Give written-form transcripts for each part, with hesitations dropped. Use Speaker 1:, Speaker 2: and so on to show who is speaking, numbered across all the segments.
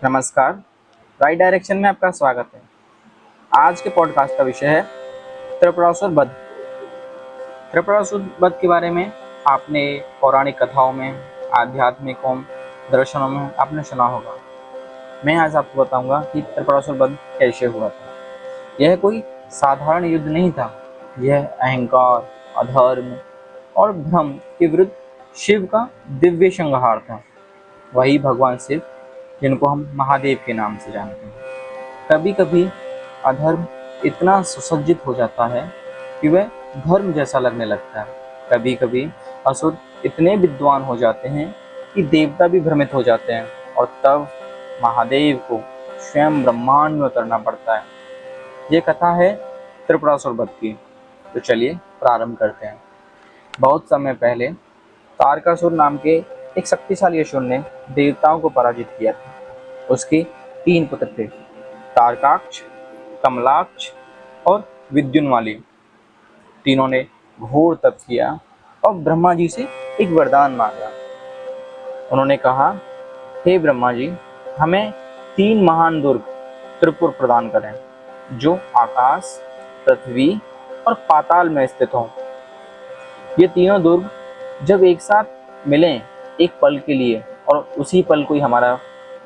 Speaker 1: नमस्कार। Right direction में आपका स्वागत है। आज के पॉडकास्ट का विषय है त्रिपुरासुर वध। त्रिपुरासुर वध के बारे में आपने पौराणिक कथाओं में, आध्यात्मिकों, दर्शनों में आपने सुना होगा। मैं आज आपको बताऊंगा कि त्रिपुरासुर वध कैसे हुआ था। यह कोई साधारण युद्ध नहीं था। यह अहंकार, अधर्म और भ्रम के विरुद्ध शिव का दिव्य संहार था। वही भगवान शिव जिनको हम महादेव के नाम से जानते हैं। कभी कभी अधर्म इतना सुसज्जित हो जाता है कि वह धर्म जैसा लगने लगता है। कभी कभी असुर इतने विद्वान हो जाते हैं कि देवता भी भ्रमित हो जाते हैं और तब महादेव को स्वयं ब्रह्मांड में उतरना पड़ता है। ये कथा है त्रिपुरासुर वध की। तो चलिए प्रारंभ करते हैं। बहुत समय पहले तारकासुर नाम के एक शक्तिशाली असुर ने देवताओं को पराजित किया था। उसके 3 पुत्र थे, तारकाक्ष, कमलाक्ष और विद्युन्माली। तीनों ने घोर तप किया और ब्रह्मा जी से एक वरदान मांगा। उन्होंने कहा, हे ब्रह्मा जी, हमें 3 महान दुर्ग त्रिपुर प्रदान करें जो आकाश, पृथ्वी और पाताल में स्थित हों। ये तीनों दुर्ग जब एक साथ मिलें एक पल के लिए और उसी पल कोई हमारा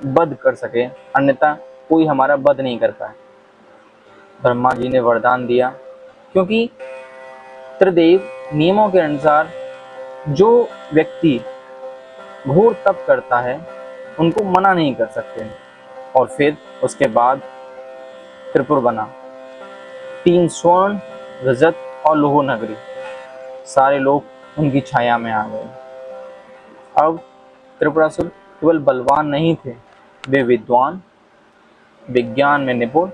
Speaker 1: वध कर सके, अन्यथा कोई हमारा वध नहीं कर पाए। ब्रह्मा जी ने वरदान दिया क्योंकि त्रिदेव नियमों के अनुसार जो व्यक्ति घोर तप करता है उनको मना नहीं कर सकते। और फिर उसके बाद त्रिपुर बना। 3 स्वर्ण, रजत और लोह नगरी। सारे लोग उनकी छाया में आ गए। अब त्रिपुरासुर केवल बलवान नहीं थे, वे विद्वान, विज्ञान में निपुण,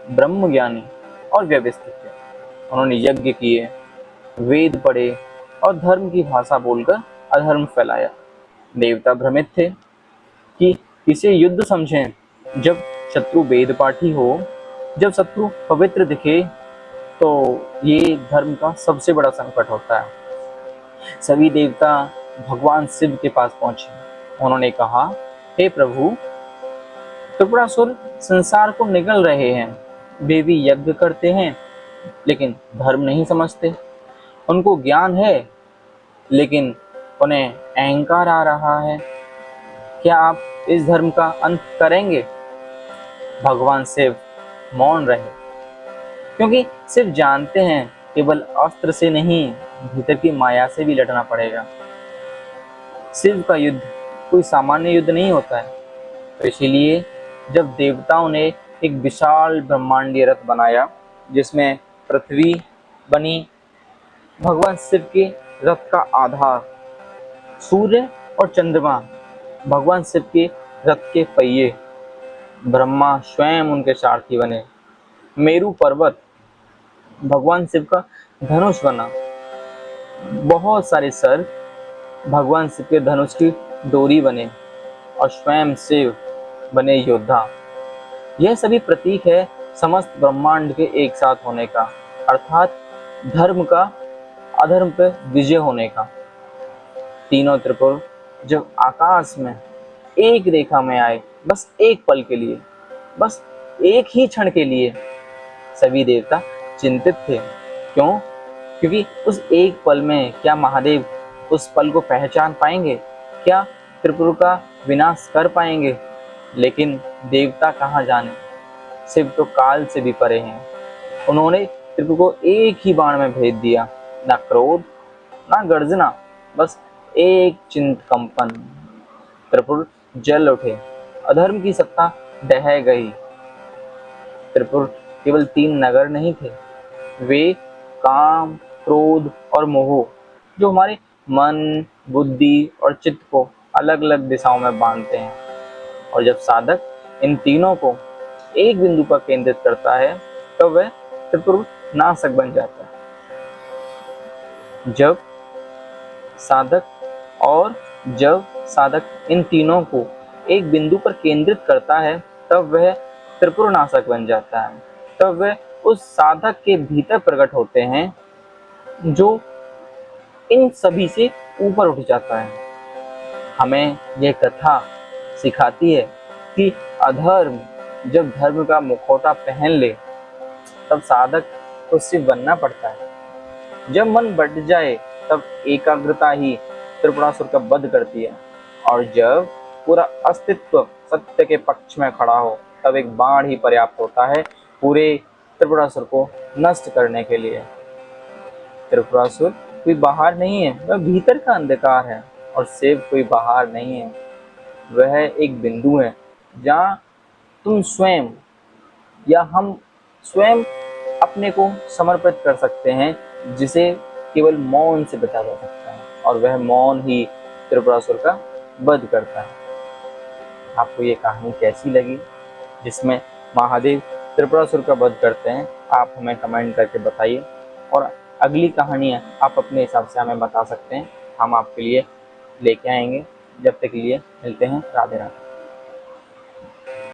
Speaker 1: ब्रह्मज्ञानी और व्यवस्थित थे। उन्होंने यज्ञ किए, वेद पढ़े और धर्म की भाषा बोलकर अधर्म फैलाया। देवता भ्रमित थे कि इसे युद्ध समझें। जब शत्रु वेद पाठी हो, जब शत्रु पवित्र दिखे, तो ये धर्म का सबसे बड़ा संकट होता है। सभी देवता भगवान शिव के पास पहुंचे। उन्होंने कहा, हे प्रभु, त्रिपुरासुर संसार को निगल रहे हैं। वे भी यज्ञ करते हैं लेकिन धर्म नहीं समझते। उनको ज्ञान है लेकिन उन्हें अहंकार आ रहा है। क्या आप इस धर्म का अंत करेंगे? भगवान शिव मौन रहे क्योंकि शिव जानते हैं केवल अस्त्र से नहीं, भीतर की माया से भी लड़ना पड़ेगा। शिव का युद्ध कोई सामान्य युद्ध नहीं होता है। तो इसीलिए जब देवताओं ने एक विशाल ब्रह्मांडीय रथ बनाया जिसमें पृथ्वी बनी, भगवान शिव के रथ का आधार, सूर्य और चंद्रमा भगवान शिव के रथ के पहिए, ब्रह्मा स्वयं उनके सारथी बने, मेरु पर्वत भगवान शिव का धनुष बना, बहुत सारे सर्प भगवान शिव के धनुष की डोरी बने और स्वयं शिव बने योद्धा। यह सभी प्रतीक है समस्त ब्रह्मांड के एक साथ होने का, अर्थात धर्म का अधर्म पर विजय होने का। तीनों त्रिपुर जब आकाश में एक रेखा में आए, बस एक पल के लिए, बस एक ही क्षण के लिए, सभी देवता चिंतित थे। क्यों? क्योंकि उस एक पल में क्या महादेव उस पल को पहचान पाएंगे? क्या त्रिपुर का विनाश कर पाएंगे? लेकिन देवता कहाँ जाने, शिव तो काल से भी परे हैं। उन्होंने त्रिपुर को एक ही बाण में भेद दिया। ना क्रोध, ना गर्जना, बस एक चिंत कंपन। त्रिपुर जल उठे, अधर्म की सत्ता ढह गई। त्रिपुर केवल 3 नगर नहीं थे, वे काम, क्रोध और मोह जो हमारे मन, बुद्धि और चित्त को अलग अलग दिशाओं में बांधते हैं। और जब साधक इन तीनों को एक बिंदु पर केंद्रित करता है तो वह त्रिपुर नाशक बन जाता है। जब साधक इन तीनों को एक बिंदु पर केंद्रित करता है तब वह त्रिपुर नाशक बन जाता है। तब वह उस साधक के भीतर प्रकट होते हैं जो इन सभी से ऊपर उठ जाता है। हमें यह कथा सिखाती है कि अधर्म जब धर्म का मुखौटा पहन ले तब साधक को शिव बनना पड़ता है। जब मन बढ़ जाए तब एकाग्रता ही त्रिपुरासुर का वध करती है, और जब पूरा अस्तित्व सत्य के पक्ष में खड़ा हो तब एक बाण ही पर्याप्त होता है पूरे त्रिपुरासुर को नष्ट करने के लिए। त्रिपुरासुर कोई बाहर नहीं है, वह भीतर का अंधकार है, और शिव कोई बाहर नहीं है, वह एक बिंदु है जहाँ तुम स्वयं या हम स्वयं अपने को समर्पित कर सकते हैं, जिसे केवल मौन से बचा जा सकता है, और वह मौन ही त्रिपुरासुर का वध करता है। आपको ये कहानी कैसी लगी जिसमें महादेव त्रिपुरासुर का वध करते हैं? आप हमें कमेंट करके बताइए, और अगली कहानियाँ आप अपने हिसाब से हमें बता सकते हैं, हम आपके लिए लेके आएंगे। जब तक के लिए मिलते हैं, राधे राधे।